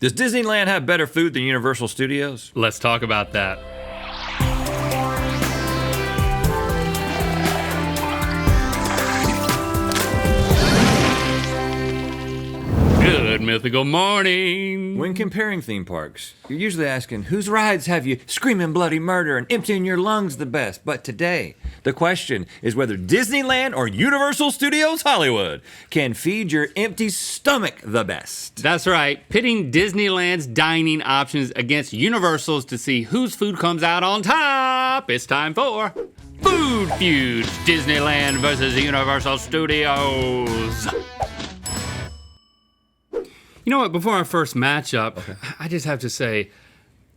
Does Disneyland have better food than Universal Studios? Let's talk about that. Good mythical morning. When comparing theme parks, you're usually asking, whose rides have you screaming bloody murder and emptying your lungs the best? But today, the question is whether Disneyland or Universal Studios Hollywood can feed your empty stomach the best. That's right, pitting Disneyland's dining options against Universal's to see whose food comes out on top. It's time for Food Feuds, Disneyland versus Universal Studios. You know what, before our first matchup, I just have to say,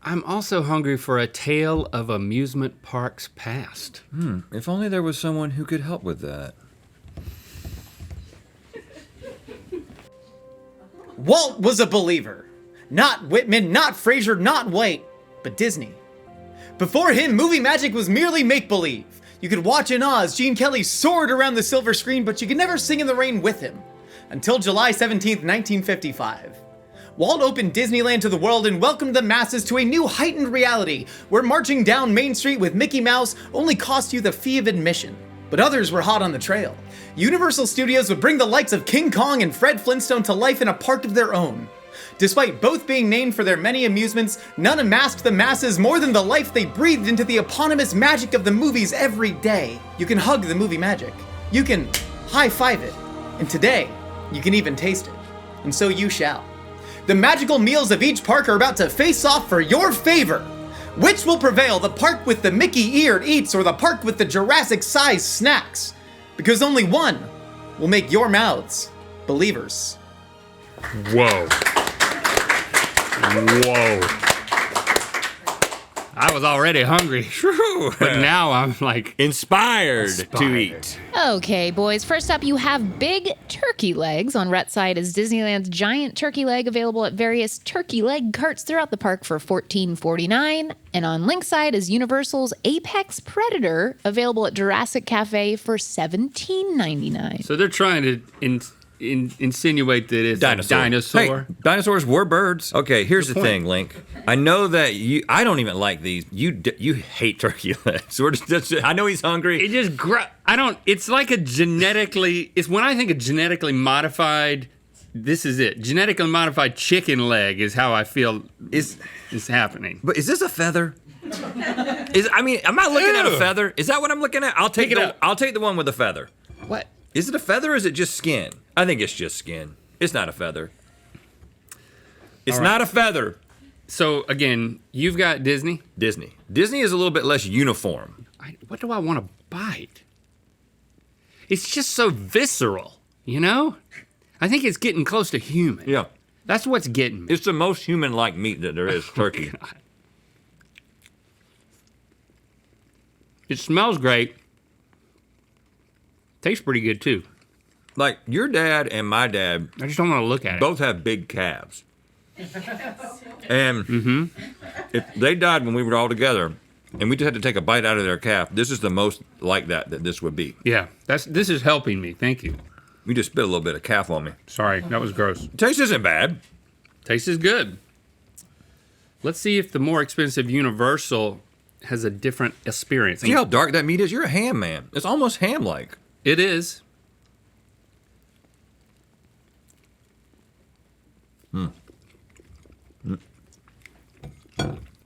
I'm also hungry for a tale of amusement parks past. If only there was someone who could help with that. Walt was a believer. Not Whitman, not Frasier, not White, but Disney. Before him, movie magic was merely make-believe. You could watch in Oz, Gene Kelly soared around the silver screen, but you could never sing in the rain with him. Until July 17th, 1955. Walt opened Disneyland to the world and welcomed the masses to a new heightened reality, where marching down Main Street with Mickey Mouse only cost you the fee of admission. But others were hot on the trail. Universal Studios would bring the likes of King Kong and Fred Flintstone to life in a park of their own. Despite both being named for their many amusements, none amassed the masses more than the life they breathed into the eponymous magic of the movies every day. You can hug the movie magic. You can high-five it. And today, you can even taste it. And so you shall. The magical meals of each park are about to face off for your favor. Which will prevail, the park with the Mickey-eared eats or the park with the Jurassic-sized snacks? Because only one will make your mouths believers. Whoa. Whoa. I was already hungry, but now I'm like Inspired to eat. Okay, boys. First up, you have Big Turkey Legs. On Rhett's side is Disneyland's giant turkey leg, available at various turkey leg carts throughout the park for $14.49. And on Link's side is Universal's Apex Predator, available at Jurassic Cafe for $17.99. So they're trying to insinuate that it's a dinosaur. Hey, dinosaurs were birds. Okay, here's the thing, Link. I know that I don't even like these. You hate turkey legs. I know he's hungry. It just, it's like it's when I think of genetically modified, this is it. Genetically modified chicken leg is how I feel is happening. But is this a feather? Am I looking at a feather? Is that what I'm looking at? I'll take the one with the feather. What? Is it a feather or is it just skin? I think it's just skin. It's not a feather. It's not a feather. So, again, you've got Disney? Disney. Disney is a little bit less uniform. What do I want to bite? It's just so visceral, you know? I think it's getting close to human. Yeah. That's what's getting me. It's the most human-like meat that there is, turkey. God. It smells great. Tastes pretty good, too. Like, your dad and my dad... I just don't want to look at it. Both have big calves. And if they died when we were all together, and we just had to take a bite out of their calf, this is the most like that this would be. Yeah, this is helping me. Thank you. You just spit a little bit of calf on me. Sorry, that was gross. Taste isn't bad. Taste is good. Let's see if the more expensive Universal has a different experience. See how dark that meat is? You're a ham man. It's almost ham-like. It is.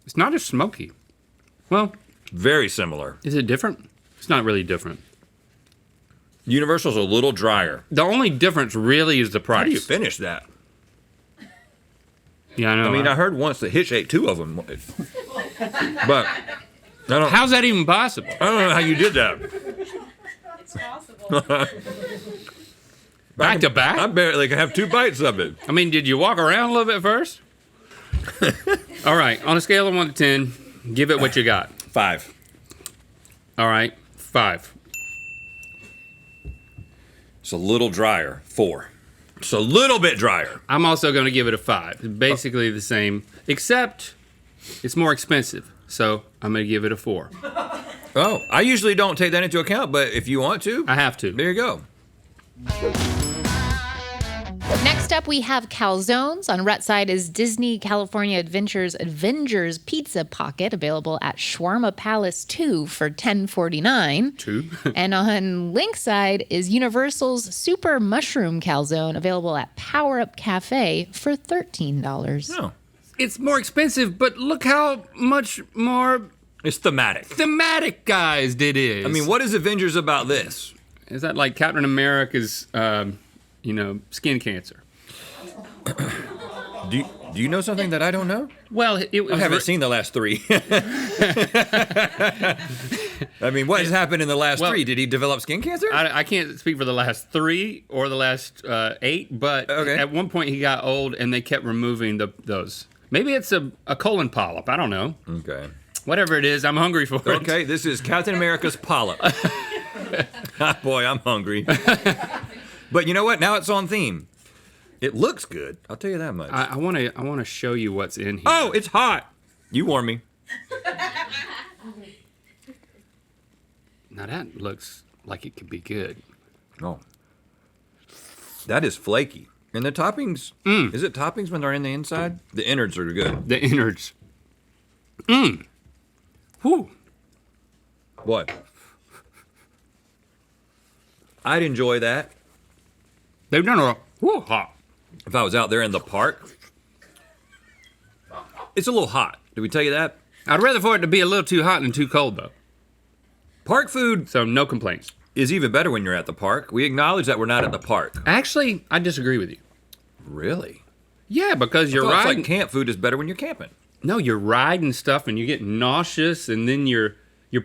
It's not as smoky. Well, very similar. Is it different? It's not really different. Universal's a little drier. The only difference really is the price. How do you finish that? Yeah, I know. I mean, I heard once that Hitch ate 2 of them. But how's that even possible? I don't know how you did that. It's possible. Back to back? I barely can have 2 bites of it. I mean, did you walk around a little bit first? All right, on a scale of 1 to 10, give it what you got. 5. All right, 5. It's a little drier. 4. It's a little bit drier. I'm also going to give it a 5. It's basically the same, except it's more expensive. So I'm going to give it a 4. Oh, I usually don't take that into account, but if you want to, I have to. There you go. Next Next up, we have calzones. On Rhett's side is Disney California Adventures Avengers Pizza Pocket, available at Shawarma Palace 2 for $10.49. 2. And on Link's side is Universal's Super Mushroom Calzone, available at Power Up Cafe for $13. Oh, It's more expensive, but look how much more it's thematic. thematic, guys, it is. I mean, what is Avengers about this? Is that like Captain America's, skin cancer? Do you know something that I don't know? Well, it was I haven't seen the last 3. I mean, what has happened in the last 3? Did he develop skin cancer? I can't speak for the last 3 or the last 8, but Okay. at one point he got old and they kept removing those. Maybe it's a colon polyp. I don't know. Okay. Whatever it is, I'm hungry for it. Okay, this is Captain America's polyp. Boy, I'm hungry. But you know what? Now it's on theme. It looks good. I'll tell you that much. I want to show you what's in here. Oh, it's hot. You warm me. Now that looks like it could be good. Oh. That is flaky. And the toppings, is it toppings when they're in the inside? The innards are good. The innards. Whew. What? I'd enjoy that They've done a hot. if I was out there in the park. It's a little hot. Did we tell you that? I'd rather for it to be a little too hot than too cold, though. Park food So no complaints. is even better when you're at the park. We acknowledge that we're not at the park. Actually, I disagree with you. Really? Yeah, because you're Well, it's riding. like camp food is better when you're camping. No, you're riding stuff and you get nauseous, and then you're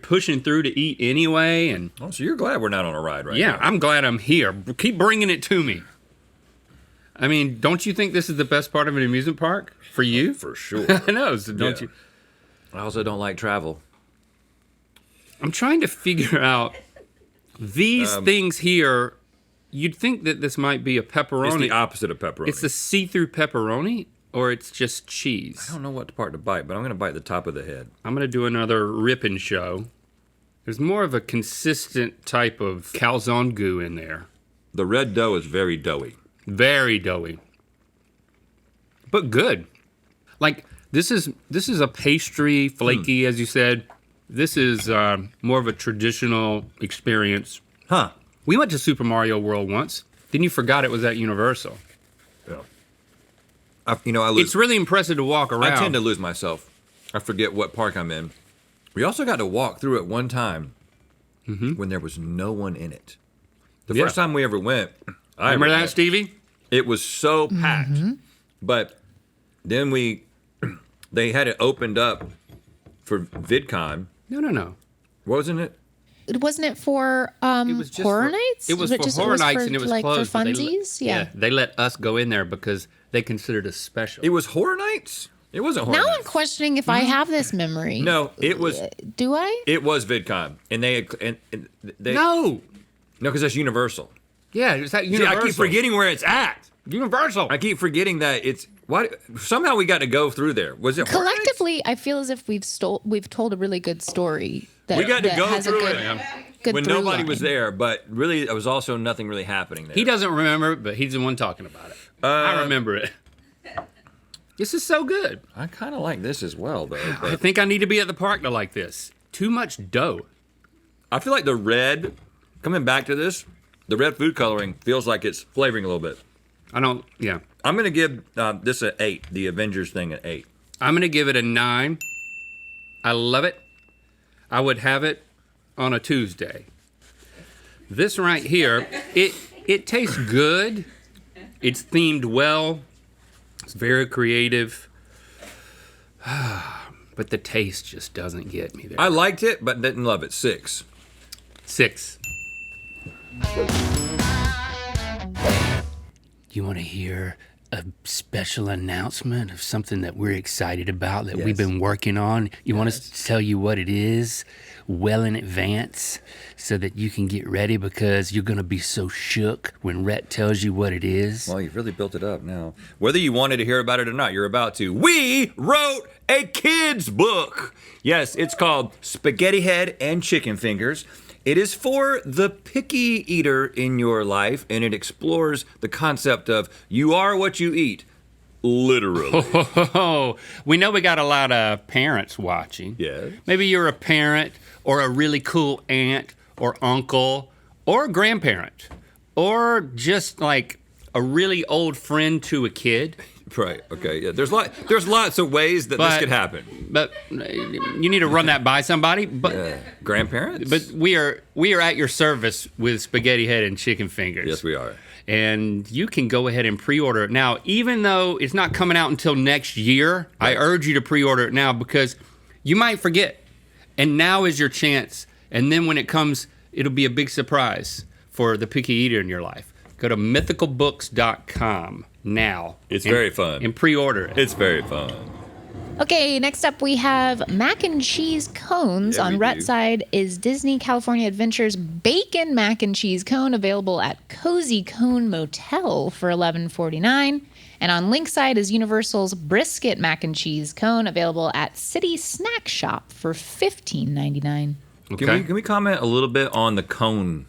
pushing through to eat anyway. And Oh, so you're glad we're not on a ride right yeah, now. I'm glad I'm here. Keep bringing it to me. I mean, don't you think this is the best part of an amusement park for you? For sure. I know. So don't Yeah. you? I also don't like travel. I'm trying to figure out these things here. You'd think that this might be a pepperoni. It's the opposite of pepperoni. It's a see-through pepperoni, or it's just cheese. I don't know what part to bite, but I'm going to bite the top of the head. I'm gonna do another ripping show. There's more of a consistent type of calzone goo in there. The red dough is very doughy. Very doughy, but good. Like this is a pastry, flaky, as you said. This is more of a traditional experience. Huh. We went to Super Mario World once. Then you forgot it was at Universal. Yeah. I lose. It's really impressive to walk around. I tend to lose myself. I forget what park I'm in. We also got to walk through it one time when there was no one in it. The Yeah. first time we ever went, Remember that, Stevie? It was so packed. But then they had it opened up for VidCon. No. Wasn't it? Wasn't it for It was just Horror for- Nights? It was But for just- Horror Nights, and it was like closed. for but funsies. Yeah. They let us go in there because they considered us special. It was Horror Nights? It wasn't Horror Now I'm Nights. questioning if I have this memory. No, it was Do I? VidCon. And they no. because that's Universal. Yeah, it's at See, Universal. I keep forgetting where it's at. Universal. I keep forgetting that it's why somehow we got to go through there. Was it Horror Nights? Collectively, I feel as if we've told a really good story. That, We got to that go has a through good, it good when through nobody was line. there, but really there was also nothing really happening there. He doesn't remember it, but he's the one talking about it. I remember it. This is so good. I kind of like this as well, though. I But think I need to be at the park to like this. Too much dough. I feel like the red, coming back to this, the red food coloring feels like it's flavoring a little bit. Yeah. I'm gonna give this an 8. The Avengers thing an 8. I'm going to give it a 9. I love it. I would have it on a Tuesday. This right here, it tastes good. It's themed well. It's very creative. But the taste just doesn't get me there. I liked it, but didn't love it. 6. 6. You want to hear a special announcement of something that we're excited about that we've Yes. been working on? You want us to tell you what it is well in advance so that you can get ready because you're going to be so shook when Rhett tells you what it is? Well, you've really built it up now. Whether you wanted to hear about it or not, you're about to. We wrote a kid's book. Yes, it's called Spaghetti Head and Chicken Fingers. It is for the picky eater in your life, and it explores the concept of you are what you eat, literally. Oh, we know we got a lot of parents watching. Yes. Maybe you're a parent or a really cool aunt or uncle or grandparent or just like a really old friend to a kid. Right. Okay. Yeah. There's lots of ways that this could happen. But you need to run that by somebody. But Grandparents. But we are at your service with spaghetti head and chicken fingers. Yes, we are. And you can go ahead and pre-order it now. Even though it's not coming out until next year, Right. I urge you to pre-order it now because you might forget. And now is your chance. And then when it comes, it'll be a big surprise for the picky eater in your life. Go to mythicalbooks.com now. It's very fun. And pre-order it. It's very fun. Okay, next up we have mac and cheese cones. Yeah, On we Rhett's do. side is Disney California Adventures bacon mac and cheese cone, available at Cozy Cone Motel for $11.49. And on Link's side is Universal's brisket mac and cheese cone, available at City Snack Shop for $15.99. Okay. Can we comment a little bit on the cone?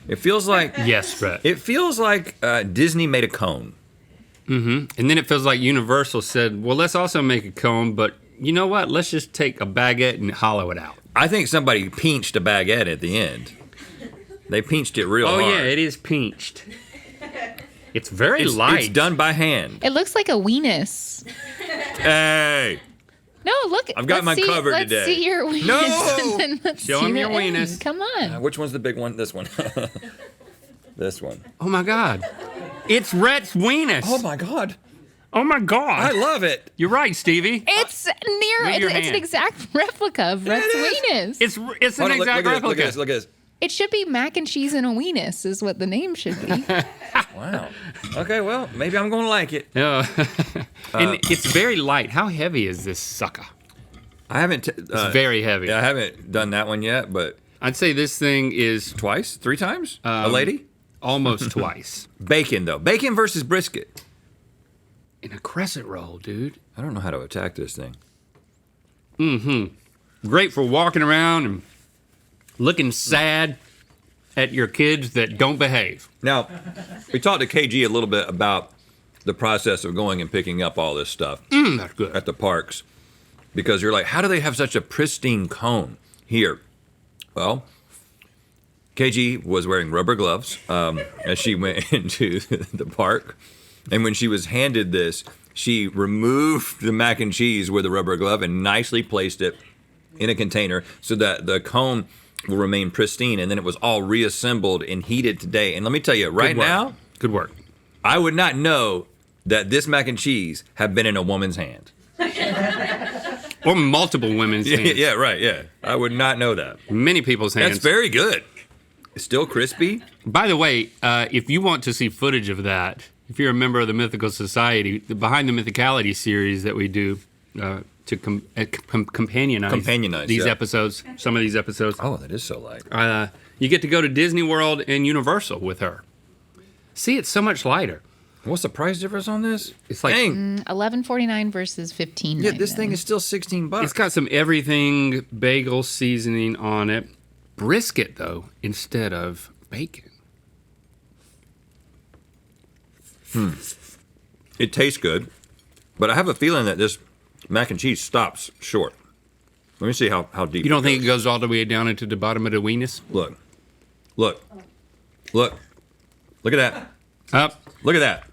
It feels like Yes, Brett. Disney made a cone. And then it feels like Universal said, well, let's also make a cone, but you know what? Let's just take a baguette and hollow it out. I think somebody pinched a baguette at the end. They pinched it real hard. Oh, yeah, it is pinched. It's very light. It's done by hand. It looks like a weenus. Hey, No, look. I've got let's mine see, covered let's today. see your weenus. No! And then let's Show see 'em the your end. weenus. Come on. which one's the big one? This one. This one. Oh, my God. It's Rhett's weenus. Oh my God! Oh, my God. I love it. You're right, Stevie. It's Move your it's an hand. exact replica of Rhett's weenus. It's an Hold on, exact look replica. at this. Look at this. It should be mac and cheese and a weenus is what the name should be. Wow. Okay, well, maybe I'm gonna like it. Yeah. And it's very light. How heavy is this sucker? I haven't. It's very heavy. I haven't done that one yet, but I'd say this thing is twice, 3 times. A lady. almost twice. Bacon though. Bacon versus brisket. In a crescent roll, dude. I don't know how to attack this thing. Great for walking around and looking sad at your kids that don't behave. Now, we talked to KG a little bit about the process of going and picking up all this stuff That's good. at the parks, because you're like, how do they have such a pristine cone here? Well, KG was wearing rubber gloves as she went into the park, and when she was handed this, she removed the mac and cheese with a rubber glove and nicely placed it in a container so that the cone will remain pristine, and then it was all reassembled and heated today. And let me tell you, right Good work. now, Good work. I would not know that this mac and cheese had been in a woman's hand. Or multiple women's hands. Yeah, right, yeah. I would not know that. Many people's hands. That's very good. It's still crispy. By the way, if you want to see footage of that, if you're a member of the Mythical Society, the Behind the Mythicality series that we do to companionize these yeah. episodes, some of these episodes, Oh, that is so light. you get to go to Disney World and Universal with her. See, it's so much lighter. What's the price difference on this? It's like Dang. $11.49 versus $15.99. Yeah, this thing is still $16. it's got some everything bagel seasoning on it. Brisket, though, instead of bacon. It tastes good, but I have a feeling that this mac and cheese stops short. Let me see how deep. You don't think it goes all the way down into the bottom of the weenus? Look. Look at that. Up. Look at that.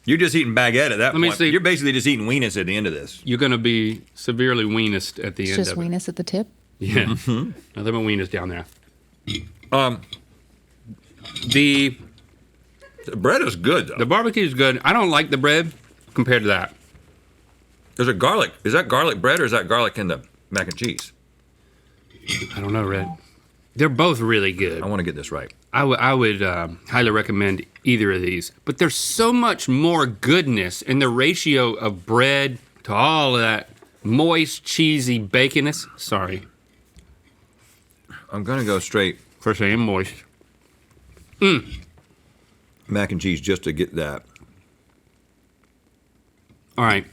You're just eating baguette at that Let me point. see. You're basically just eating weenus at the end of this. You're going to be severely weenused at the It's end just of it. weenus at the tip. Yeah. Nothing but weenus down there. The The bread is good though. the barbecue is good. I don't like the bread compared to that. There's a garlic. Is that garlic bread or is that garlic in the mac and cheese? I don't know, Red. They're both really good. I want to get this right. I would highly recommend either of these. But there's so much more goodness in the ratio of bread to all of that moist, cheesy baconness. Sorry I'm gonna go straight for saying moist. mac and cheese just to get that. All right.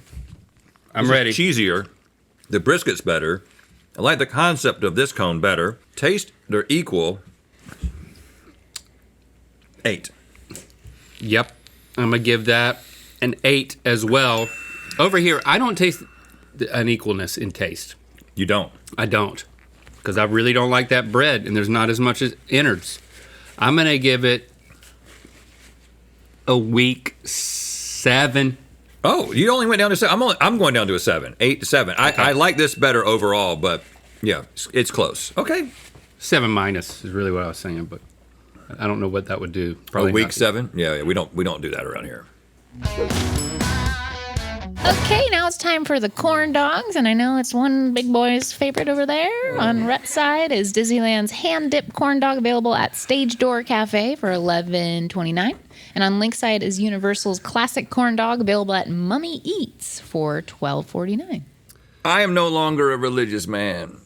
I'm This is ready. Cheesier. The brisket's better. I like the concept of this cone better. Taste, they're equal. 8. Yep. I'm going to give that an 8 as well. Over here, I don't taste an equalness in taste. You don't. I don't. Because I really don't like that bread, and there's not as much as innards. I'm going to give it a weak 7. Oh, you only went down to 7. I'm going down to a 7. 8 to 7. Okay. I like this better overall, but yeah, it's close. Okay. 7 minus is really what I was saying, but I don't know what that would do. A week not. 7? Yeah, we don't do that around here. Okay, now it's time for the corn dogs, and I know it's one big boy's favorite over there. On Rhett's side is Disneyland's hand-dipped corn dog, available at Stage Door Cafe for $11.29. And on Link's side is Universal's classic corn dog, available at Mummy Eats for $12.49. I am no longer a religious man,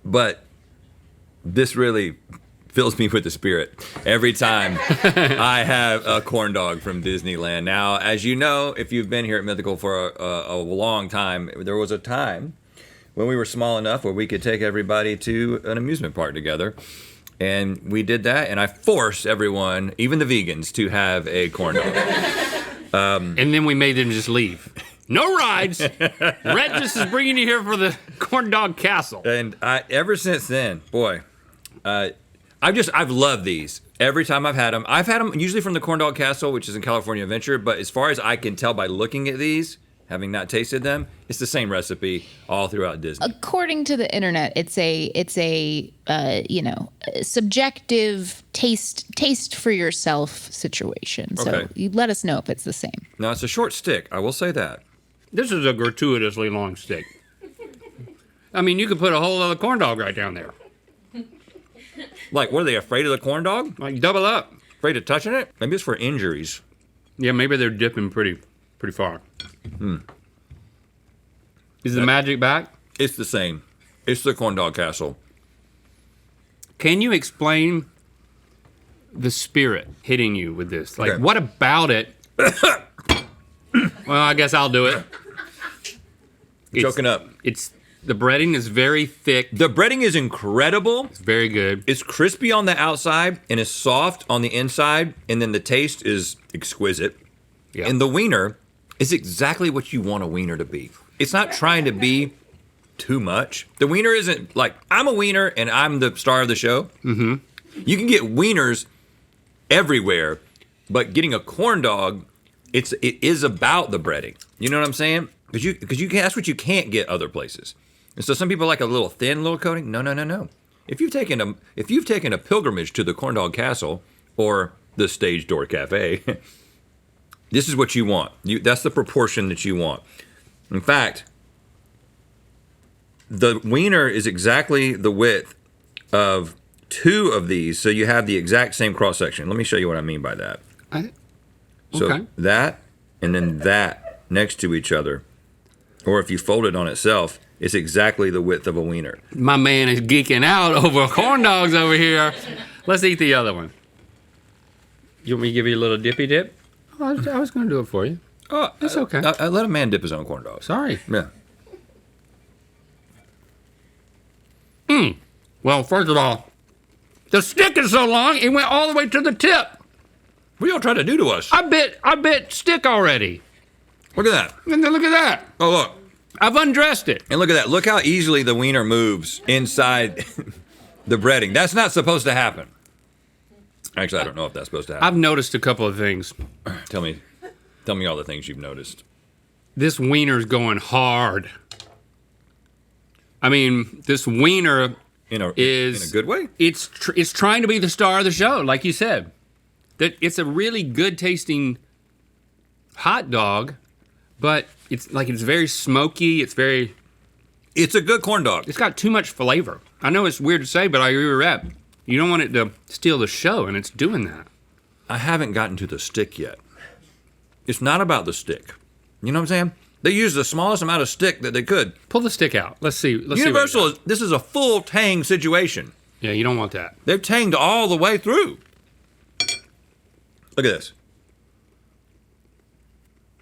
but this really fills me with the spirit every time I have a corn dog from Disneyland. Now, as you know, if you've been here at Mythical for a long time, there was a time when we were small enough where we could take everybody to an amusement park together. And we did that, and I forced everyone, even the vegans, to have a corn dog. And then we made them just leave. No rides. Rhett just is bringing you here for the corn dog castle. And ever since then, boy, I've loved these. Every time I've had them usually from the Corn Dog Castle, which is in California Adventure. But as far as I can tell by looking at these, having not tasted them, it's the same recipe all throughout Disney. According to the internet, it's a subjective taste for yourself situation. So Okay. you let us know if it's the same. Now, it's a short stick. I will say that. This is a gratuitously long stick. I mean, you could put a whole other corn dog right down there. Like, what are they, afraid of the corn dog? Like, double up. Afraid of touching it? Maybe it's for injuries. Yeah, maybe they're dipping pretty far. Is the magic back? It's the same. It's the Corn Dog Castle. Can you explain the spirit hitting you with this? Like, Okay. what about it? Well, I guess I'll do it. Choking up. The breading is very thick. The breading is incredible. It's very good. It's crispy on the outside and it's soft on the inside, and then the taste is exquisite. Yeah. And the wiener is exactly what you want a wiener to be. It's not trying to be too much. The wiener isn't like, I'm a wiener and I'm the star of the show. Mm-hmm. You can get wieners everywhere, but getting a corn dog, it is about the breading. You know what I'm saying? Because that's what you can't get other places. And so some people like a little thin little coating. No. If you've taken a pilgrimage to the Corn Dog Castle or the Stage Door Cafe, this is what you want. That's the proportion that you want. In fact, the wiener is exactly the width of 2 of these, so you have the exact same cross section. Let me show you what I mean by that. So Okay. that and then that next to each other, or if you fold it on itself, it's exactly the width of a wiener. My man is geeking out over corn dogs over here. Let's eat the other one. You want me to give you a little dippy dip? Oh, I was going to do it for you. Oh, It's okay. I let a man dip his own corn dogs. Sorry. Yeah. Well, first of all, the stick is so long, it went all the way to the tip. What are y'all trying to do to us? I bit stick already. Look at that. And then look at that. Oh, look. I've undressed it. And look at that. Look how easily the wiener moves inside the breading. That's not supposed to happen. Actually, I don't know if that's supposed to happen. I've noticed a couple of things. Tell me all the things you've noticed. This wiener's going hard. I mean, this wiener In a is good way? It's trying to be the star of the show, like you said. That it's a really good tasting hot dog, but it's very smoky. It's It's a good corn dog. It's got too much flavor. I know it's weird to say, but I agree with Rep. You don't want it to steal the show, and it's doing that. I haven't gotten to the stick yet. It's not about the stick. You know what I'm saying? They used the smallest amount of stick that they could. Pull the stick out. Let's see. Universal, this is a full tang situation. Yeah, you don't want that. They've tanged all the way through. Look at this.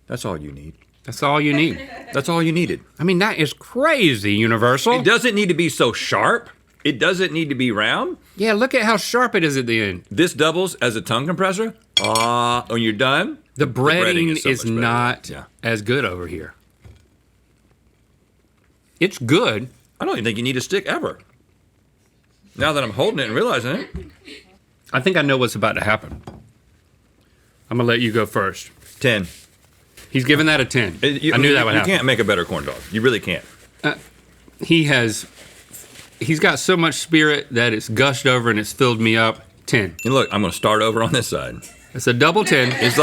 That's all you need. That's all you need. That's all you needed. I mean, that is crazy, Universal. It doesn't need to be so sharp. It doesn't need to be round. Yeah, look at how sharp it is at the end. This doubles as a tongue compressor. When you're done, The breading so is much better. not Yeah. as good over here. It's good. I don't even think you need a stick ever. Now that I'm holding it and realizing it. I think I know what's about to happen. I'm gonna let you go first. 10. He's giving that a 10. I knew that would You happen. can't make a better corn dog. You really can't. He's got so much spirit that it's gushed over and it's filled me up. 10. And look, I'm going to start over on this side. It's a double 10. It's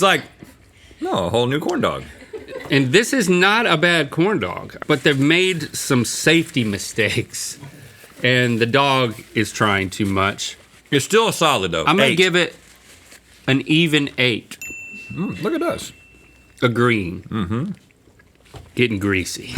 like a whole new corn dog. And this is not a bad corn dog, but they've made some safety mistakes. And the dog is trying too much. It's still a solid though. I'm going to 8. give it an even 8. Look at us. Agreeing. Mm-hmm. Getting greasy.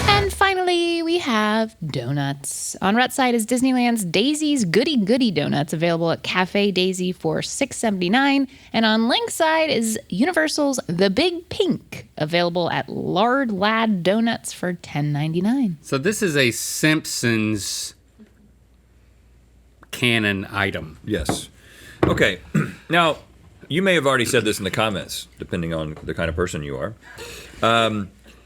And finally, we have donuts. On Rhett's side is Disneyland's Daisy's Goody Goody Donuts, available at Cafe Daisy for $6.79. And on Link's side is Universal's The Big Pink, available at Lard Lad Donuts for $10.99. So this is a Simpsons canon item. Yes. Okay. Now, you may have already said this in the comments, depending on the kind of person you are.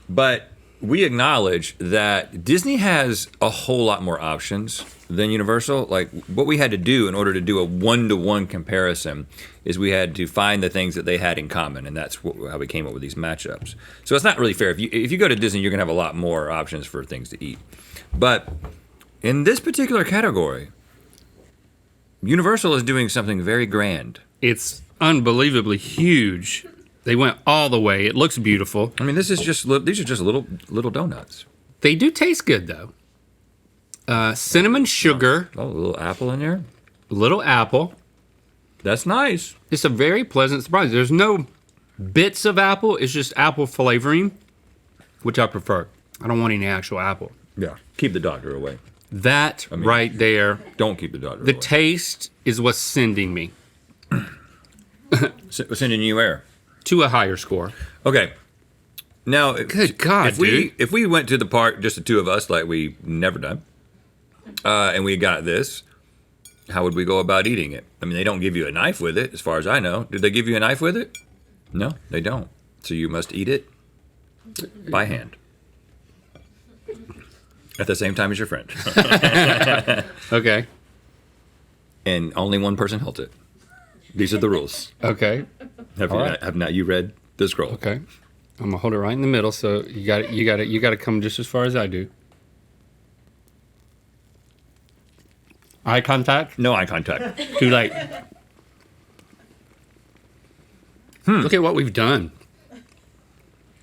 But we acknowledge that Disney has a whole lot more options than Universal. Like, what we had to do in order to do a one-to-one comparison is we had to find the things that they had in common, and that's how we came up with these matchups. So it's not really fair. If you go to Disney, you're going to have a lot more options for things to eat. But in this particular category, Universal is doing something very grand. It's unbelievably huge. They went all the way. It looks beautiful. I mean, these are just little donuts. They do taste good, though. Cinnamon sugar, Oh, a little apple in there. little apple. That's nice. It's a very pleasant surprise. There's no bits of apple. It's just apple flavoring, which I prefer. I don't want any actual apple. Yeah. Keep the doctor away. That right there, Don't keep the doctor the away. taste is what's sending me Sending you air. to a higher score. Okay. Now, Good God, if we went to the park, just the two of us, like we never done, and we got this, how would we go about eating it? I mean, they don't give you a knife with it, as far as I know. Did they give you a knife with it? No, they don't. So you must eat it by hand. At the same time as your friend. Okay. And only one person held it. These are the rules. Okay. Have not you read the scroll? Okay. I'm gonna hold it right in the middle, so you got to come just as far as I do. Eye contact? No eye contact. Too late. Look at what we've done.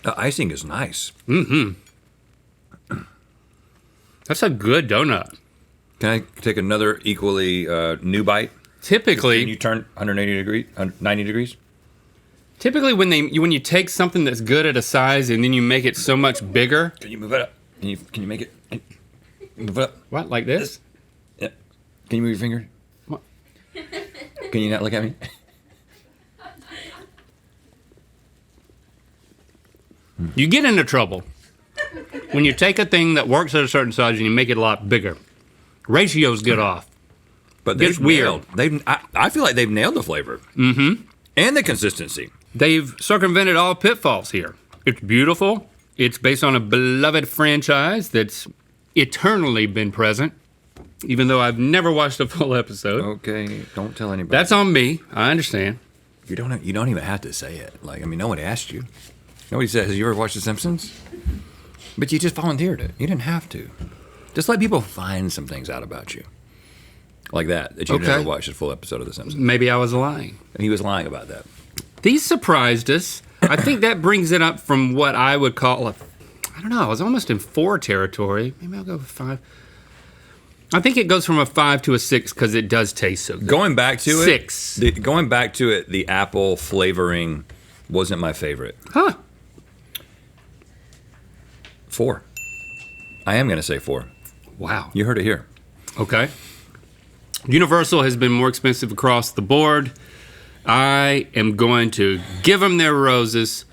The icing is nice. That's a good donut. Can I take another equally new bite? Typically, Can you turn 180 degrees, 90 degrees? Typically, when you take something that's good at a size and then you make it so much bigger, Can you move it up? Can you make it? Move it up. what, like this? Yeah. Can you move your finger? What? Can you not look at me? You get into trouble when you take a thing that works at a certain size and you make it a lot bigger. Ratios get off. But Gets they've weird. nailed. I feel like they've nailed the flavor. Mm-hmm. And the consistency. They've circumvented all pitfalls here. It's beautiful. It's based on a beloved franchise that's eternally been present, even though I've never watched a full episode. Okay, don't tell anybody. That's on me. I understand. You don't even have to say it. Like, I mean, nobody asked you. Nobody said, "Have you ever watched The Simpsons?" But you just volunteered it. You didn't have to. Just let people find some things out about you. Like that you Okay. never watched a full episode of The Simpsons. Maybe I was lying. And he was lying about that. These surprised us. I think that brings it up from what I would call I don't know, I was almost in 4 territory. Maybe I'll go with 5. I think it goes from a 5 to a 6 because it does taste so good. Going back to 6. Going back to it, the apple flavoring wasn't my favorite. Huh. 4. I am going to say 4. Wow. You heard it here. Okay. Universal has been more expensive across the board. I am going to give them their roses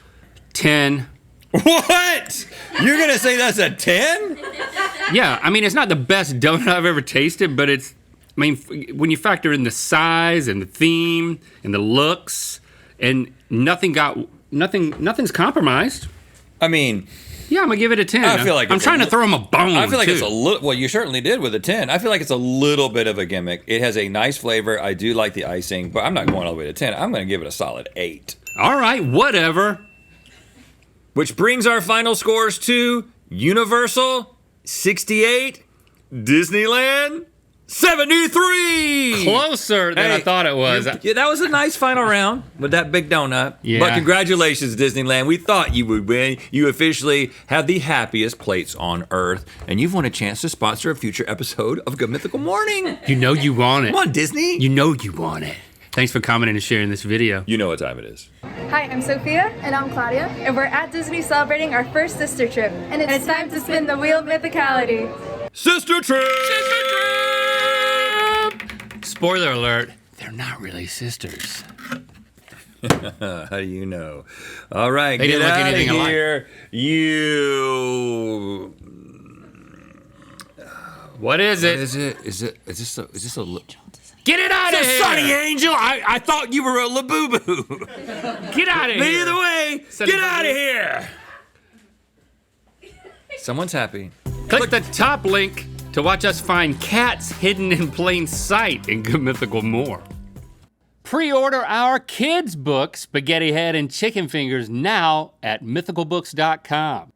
10. What? You're gonna say that's a 10? Yeah, I mean, it's not the best donut I've ever tasted, but it's, I mean, when you factor in the size and the theme and the looks, and nothing's compromised. I mean, Yeah, I'm gonna give it a 10. I feel like I'm it's trying to throw him a bone. I feel like it's too. a little. Well, you certainly did with a 10. I feel like it's a little bit of a gimmick. It has a nice flavor. I do like the icing, but I'm not going all the way to 10. I'm going to give it a solid 8. All right, whatever. Which brings our final scores to Universal 68, Disneyland 73. Closer than I Hey, thought it was. Yeah, that was a nice final round with that big donut. Yeah. But congratulations, Disneyland. We thought you would win. You officially have the happiest plates on Earth, and you've won a chance to sponsor a future episode of Good Mythical Morning. You know you want it. Come on, Disney. You know you want it. Thanks for commenting and sharing this video. You know what time it is. Hi, I'm Sophia. And I'm Claudia. And we're at Disney celebrating our first sister trip. And it's time to spin the wheel of mythicality. Sister Trip! Spoiler alert, they're not really sisters. How do you know? All right, They get didn't look out of anything alike. here. You. What is it? Is this a Get it out of here! Sunny Angel? I thought you were a Labubu. Get out of But here! either way, Sunny get out of Labubu. here. Someone's happy. Click the top link to watch us find cats hidden in plain sight in Good Mythical More. Pre-order our kids' book, Spaghetti Head and Chicken Fingers, now at mythicalbooks.com.